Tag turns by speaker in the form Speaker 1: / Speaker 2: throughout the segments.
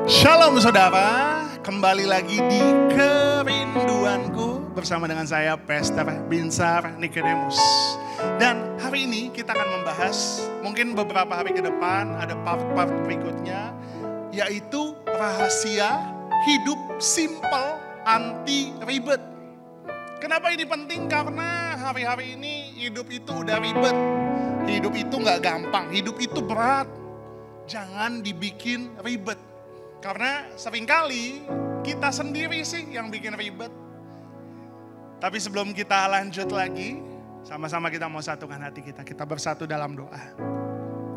Speaker 1: Shalom saudara, kembali lagi di Kerinduanku bersama dengan saya Pastor Binsar Nikodemus. Dan hari ini kita akan membahas, mungkin beberapa hari ke depan ada part-part berikutnya, yaitu rahasia hidup simple anti ribet. Kenapa ini penting? Karena hari-hari ini hidup itu udah ribet. Hidup itu gak gampang, hidup itu berat. Jangan dibikin ribet. Karena seringkali kita sendiri sih yang bikin ribet. Tapi sebelum kita lanjut lagi, sama-sama kita mau satukan hati kita. Kita bersatu dalam doa.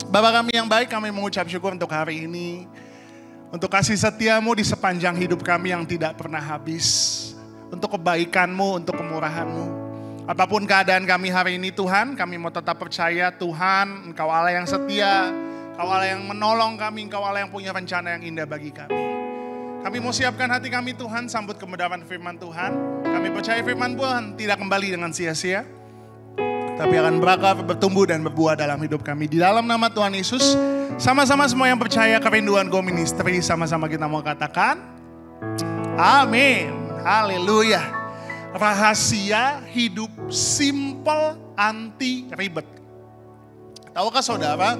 Speaker 1: Bapa kami yang baik, kami mengucap syukur untuk hari ini. Untuk kasih setiamu di sepanjang hidup kami yang tidak pernah habis. Untuk kebaikanmu, untuk kemurahanmu. Apapun keadaan kami hari ini Tuhan, kami mau tetap percaya Tuhan, Engkau Allah yang setia. Engkau Allah yang menolong kami, Engkau Allah yang punya rencana yang indah bagi kami. Kami mau siapkan hati kami Tuhan, sambut kebenaran firman Tuhan. Kami percaya firman Tuhan tidak kembali dengan sia-sia, tapi akan berakar, bertumbuh dan berbuah dalam hidup kami. Di dalam nama Tuhan Yesus, sama-sama semua yang percaya Kerinduanku Ministry, sama-sama kita mau katakan, amin, haleluya. Rahasia hidup simple anti ribet. Tahukah saudara,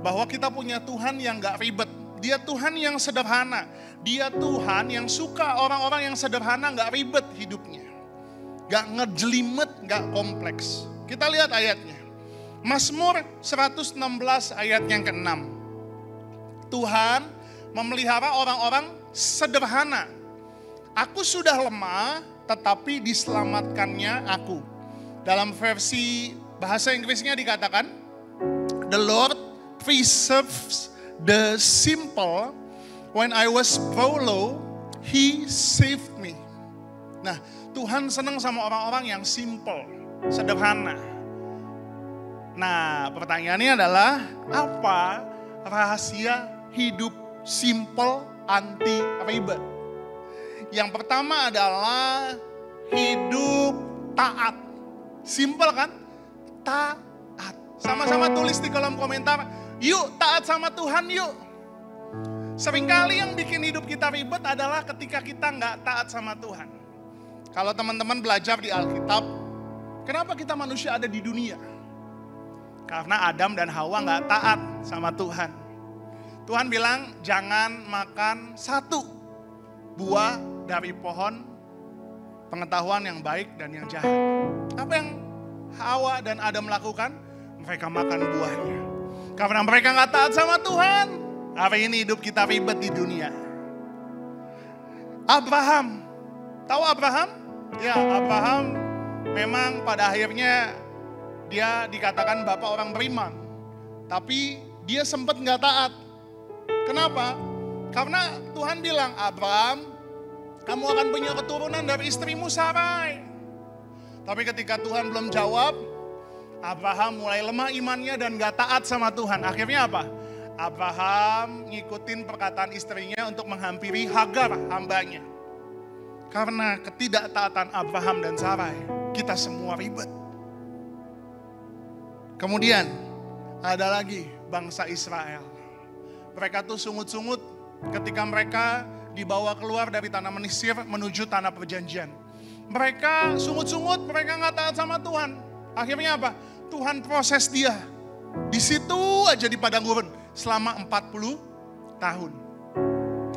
Speaker 1: bahwa kita punya Tuhan yang gak ribet. Dia Tuhan yang sederhana. Dia Tuhan yang suka orang-orang yang sederhana gak ribet hidupnya. Gak ngejelimet, gak kompleks. Kita lihat ayatnya. Mazmur 116 ayat yang ke-6. Tuhan memelihara orang-orang sederhana. Aku sudah lemah, tetapi diselamatkannya aku. Dalam versi bahasa Inggrisnya dikatakan, The Lord preserves the simple. When I was brought low, He saved me. Nah, Tuhan senang sama orang-orang yang simple, sederhana. Nah, pertanyaannya adalah apa rahasia hidup simple anti ribet? Yang pertama adalah hidup taat. Simple kan? Taat. Sama-sama tulis di kolom komentar. Yuk taat sama Tuhan yuk. Seringkali yang bikin hidup kita ribet adalah ketika kita nggak taat sama Tuhan. Kalau teman-teman belajar di Alkitab, kenapa kita manusia ada di dunia? Karena Adam dan Hawa nggak taat sama Tuhan. Tuhan bilang jangan makan satu buah dari pohon pengetahuan yang baik dan yang jahat. Apa yang Hawa dan Adam lakukan? Mereka makan buahnya. Karena mereka gak taat sama Tuhan. Hari ini hidup kita ribet di dunia. Abraham. Tahu Abraham? Ya, Abraham memang pada akhirnya dia dikatakan bapak orang beriman. Tapi dia sempat gak taat. Kenapa? Karena Tuhan bilang, Abraham, kamu akan punya keturunan dari istrimu Sarai. Tapi ketika Tuhan belum jawab, Abraham mulai lemah imannya dan gak taat sama Tuhan. Akhirnya apa? Abraham ngikutin perkataan istrinya untuk menghampiri Hagar, hambanya. Karena ketidaktaatan Abraham dan Sarai, kita semua ribet. Kemudian ada lagi bangsa Israel. Mereka tuh sungut-sungut ketika mereka dibawa keluar dari tanah Mesir menuju tanah perjanjian. Mereka sungut-sungut, mereka gak taat sama Tuhan. Akhirnya apa? Tuhan proses dia. Di situ aja di padang gurun selama 40 tahun.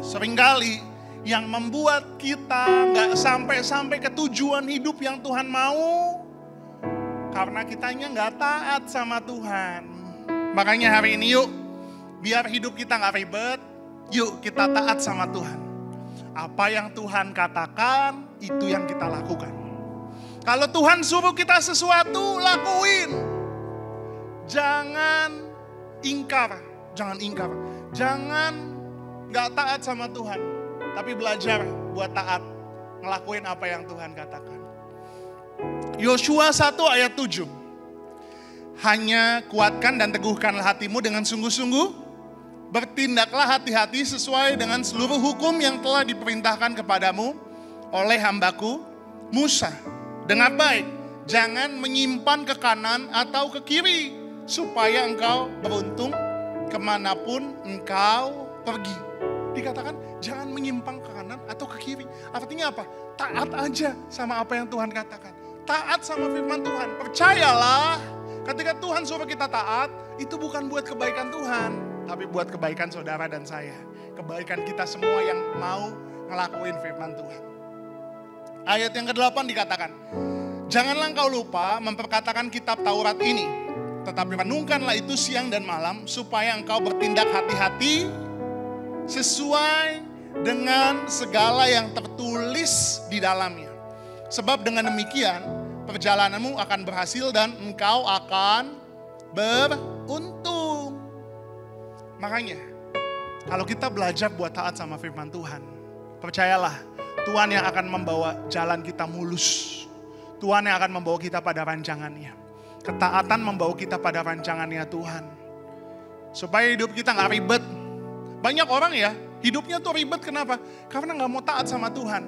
Speaker 1: Seringkali yang membuat kita gak sampai ke tujuan hidup yang Tuhan mau, karena kitanya gak taat sama Tuhan. Makanya hari ini yuk, biar hidup kita gak ribet, yuk kita taat sama Tuhan. Apa yang Tuhan katakan, itu yang kita lakukan. Kalau Tuhan suruh kita sesuatu, lakuin. Jangan ingkar. Jangan gak taat sama Tuhan. Tapi belajar buat taat. Ngelakuin apa yang Tuhan katakan. Yosua 1 ayat 7. Hanya kuatkan dan teguhkanlah hatimu dengan sungguh-sungguh. Bertindaklah hati-hati sesuai dengan seluruh hukum yang telah diperintahkan kepadamu oleh hambaku Musa. Dengar baik, jangan menyimpan ke kanan atau ke kiri, supaya engkau beruntung kemanapun engkau pergi. dikatakan jangan menyimpang ke kanan atau ke kiri. Artinya apa? Taat aja sama apa yang Tuhan katakan. Taat sama firman Tuhan. Percayalah, ketika Tuhan suruh kita taat, itu bukan buat kebaikan Tuhan, tapi buat kebaikan saudara dan saya. Kebaikan kita semua yang mau ngelakuin firman Tuhan. Ayat yang ke-8 dikatakan, janganlah engkau lupa memperkatakan kitab Taurat ini, tetapi renungkanlah itu siang dan malam, supaya engkau bertindak hati-hati sesuai dengan segala yang tertulis di dalamnya. Sebab dengan demikian perjalananmu akan berhasil dan engkau akan beruntung. Makanya kalau kita belajar buat taat sama firman Tuhan, percayalah Tuhan yang akan membawa jalan kita mulus. Tuhan yang akan membawa kita pada rancangannya. Ketaatan membawa kita pada rancangannya Tuhan. Supaya hidup kita gak ribet. Banyak orang ya, hidupnya tuh ribet, kenapa? Karena gak mau taat sama Tuhan.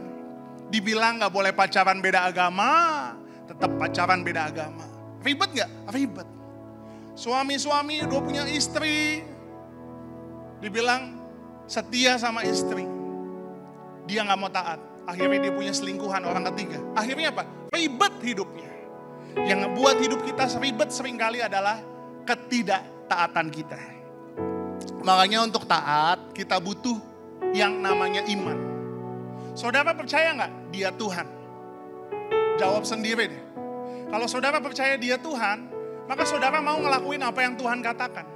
Speaker 1: Dibilang gak boleh pacaran beda agama, tetap pacaran beda agama. Ribet gak? Ribet. Suami-suami udah punya istri, dibilang setia sama istri. Dia gak mau taat. Akhirnya dia punya selingkuhan orang ketiga. Akhirnya apa? Ribet hidupnya. Yang ngebuat hidup kita seribet seringkali adalah ketidaktaatan kita. Makanya untuk taat kita butuh yang namanya iman. Saudara percaya gak dia Tuhan? Jawab sendiri deh. Kalau saudara percaya dia Tuhan, maka saudara mau ngelakuin apa yang Tuhan katakan.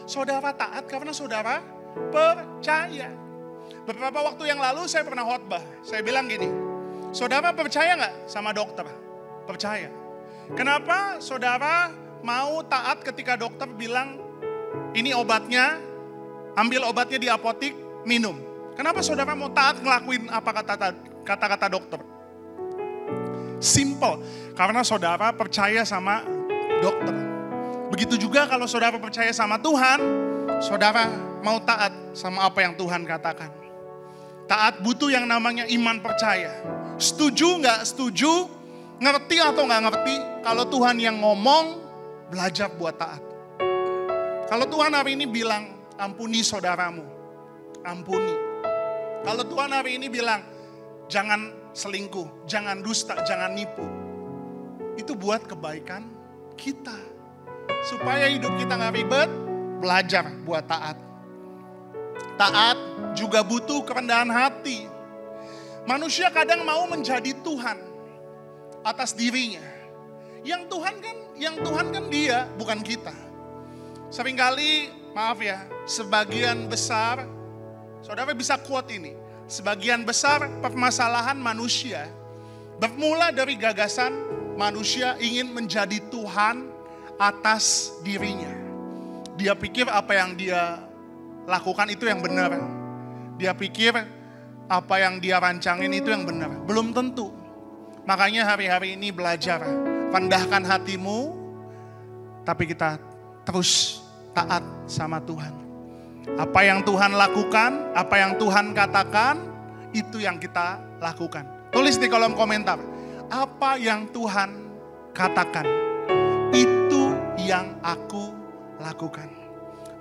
Speaker 1: Saudara taat karena saudara percaya. Beberapa waktu yang lalu saya pernah khotbah. Saya bilang gini, saudara percaya gak sama dokter? Percaya. Kenapa saudara mau taat ketika dokter bilang, ini obatnya, ambil obatnya di apotik, minum. Kenapa saudara mau taat ngelakuin apa kata-kata dokter? Simple, karena saudara percaya sama dokter. Begitu juga kalau saudara percaya sama Tuhan, saudara mau taat sama apa yang Tuhan katakan. Taat butuh yang namanya iman percaya. Setuju nggak setuju, ngerti atau nggak ngerti, kalau Tuhan yang ngomong, belajar buat taat. Kalau Tuhan hari ini bilang, ampuni saudaramu, ampuni. Kalau Tuhan hari ini bilang, jangan selingkuh, jangan dusta, jangan nipu. Itu buat kebaikan kita. Supaya hidup kita nggak ribet, belajar buat taat. Taat juga butuh kerendahan hati. Manusia kadang mau menjadi Tuhan atas dirinya. Yang Tuhan kan dia, bukan kita. Seringkali, maaf ya, sebagian besar, saudara bisa quote ini, sebagian besar permasalahan manusia bermula dari gagasan manusia ingin menjadi Tuhan atas dirinya. Dia pikir apa yang dia lakukan itu yang benar. Dia pikir apa yang dia rancangin itu yang benar. Belum tentu. Makanya hari-hari ini belajar. Rendahkan hatimu. Tapi kita terus taat sama Tuhan. Apa yang Tuhan lakukan, apa yang Tuhan katakan, itu yang kita lakukan. Tulis di kolom komentar. Apa yang Tuhan katakan, itu yang aku lakukan.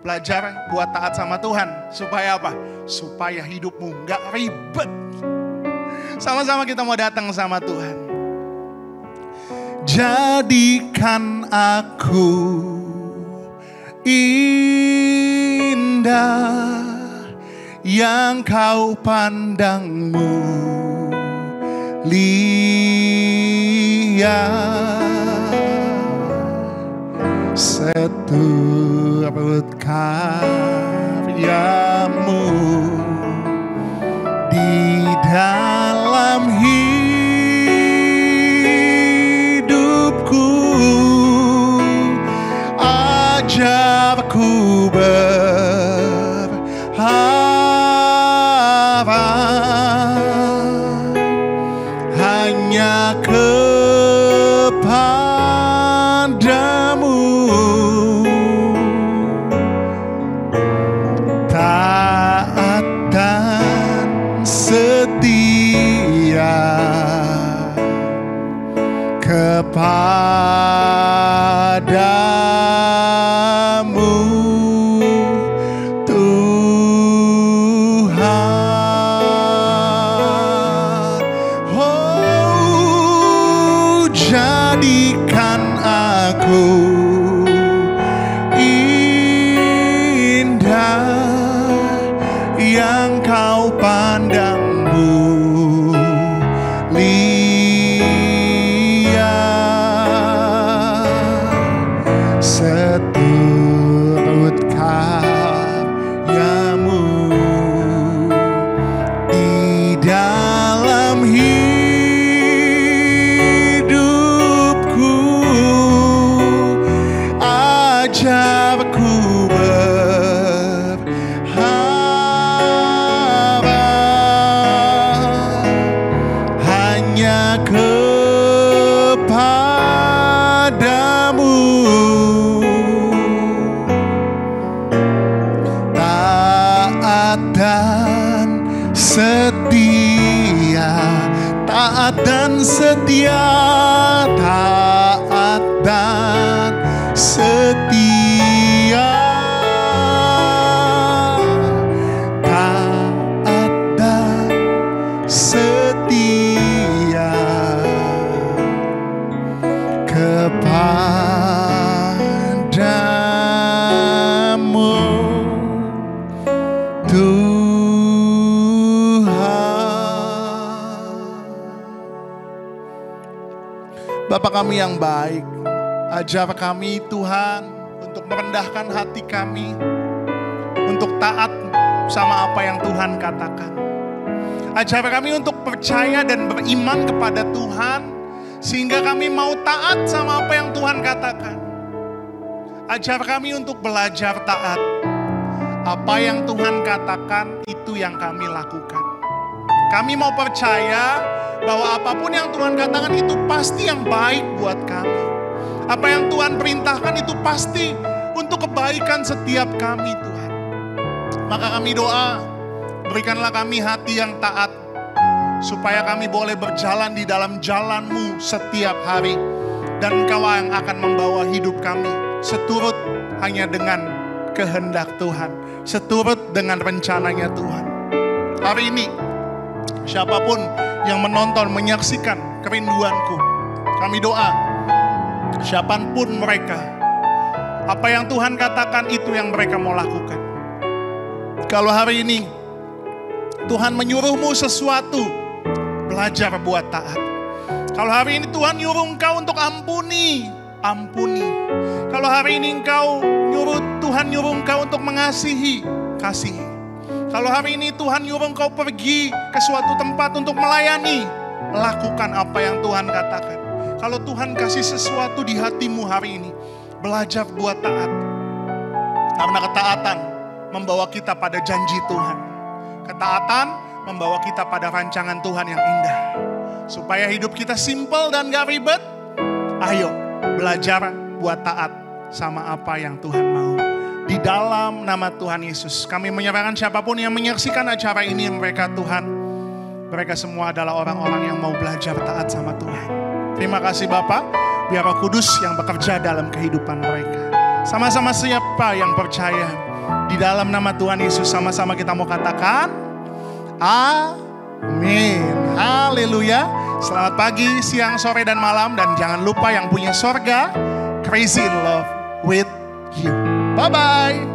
Speaker 1: Belajar buat taat sama Tuhan. Supaya apa? Supaya hidupmu gak ribet. Sama-sama kita mau datang sama Tuhan. Jadikan aku indah yang kau pandang mulia. Seturut karyamu di dalam hidupku, ajarku berharap hanya kepadamu. Taat dan setia kepadamu. ku berharap hanya kepadamu. Taat dan setia, taat dan setia, taat dan setia, taat dan setia kepadamu, Bapa kami yang baik, ajar kami Tuhan untuk merendahkan hati kami, untuk taat sama apa yang Tuhan katakan. Ajar kami untuk percaya dan beriman kepada Tuhan, sehingga kami mau taat sama apa yang Tuhan katakan. Ajar kami untuk belajar taat. Apa yang Tuhan katakan, itu yang kami lakukan. Kami mau percaya bahwa apapun yang Tuhan katakan itu pasti yang baik buat kami. Apa yang Tuhan perintahkan itu pasti untuk kebaikan setiap kami, Tuhan. Maka kami doa, berikanlah kami hati yang taat, supaya kami boleh berjalan di dalam jalan-Mu setiap hari. Dan Engkau yang akan membawa hidup kami seturut hanya dengan kehendak Tuhan, seturut dengan rencananya Tuhan. Hari ini, siapapun yang menonton, menyaksikan kerinduanku, kami doa, siapapun mereka, apa yang Tuhan katakan itu yang mereka mau lakukan. Kalau hari ini Tuhan menyuruhmu sesuatu, belajar buat taat. Kalau hari ini Tuhan nyuruh engkau untuk ampuni, ampuni. Kalau hari ini Tuhan nyuruh engkau untuk mengasihi, kasihi. Kalau hari ini Tuhan nyuruh engkau pergi ke suatu tempat untuk melayani, lakukan apa yang Tuhan katakan. Kalau Tuhan kasih sesuatu di hatimu hari ini, belajar buat taat. Karena ketaatan membawa kita pada janji Tuhan. Ketaatan membawa kita pada rancangan Tuhan yang indah. Supaya hidup kita simple dan gak ribet, ayo belajar buat taat sama apa yang Tuhan mau. Di dalam nama Tuhan Yesus, kami menyerahkan siapapun yang menyaksikan acara ini, mereka Tuhan, mereka semua adalah orang-orang yang mau belajar taat sama Tuhan. Terima kasih Bapa, biar Roh Kudus yang bekerja dalam kehidupan mereka. Sama-sama siapa yang percaya, di dalam nama Tuhan Yesus sama-sama kita mau katakan, amin. Haleluya. Selamat pagi, siang, sore, dan malam. Dan jangan lupa yang punya sorga, crazy in love with you. Bye-bye.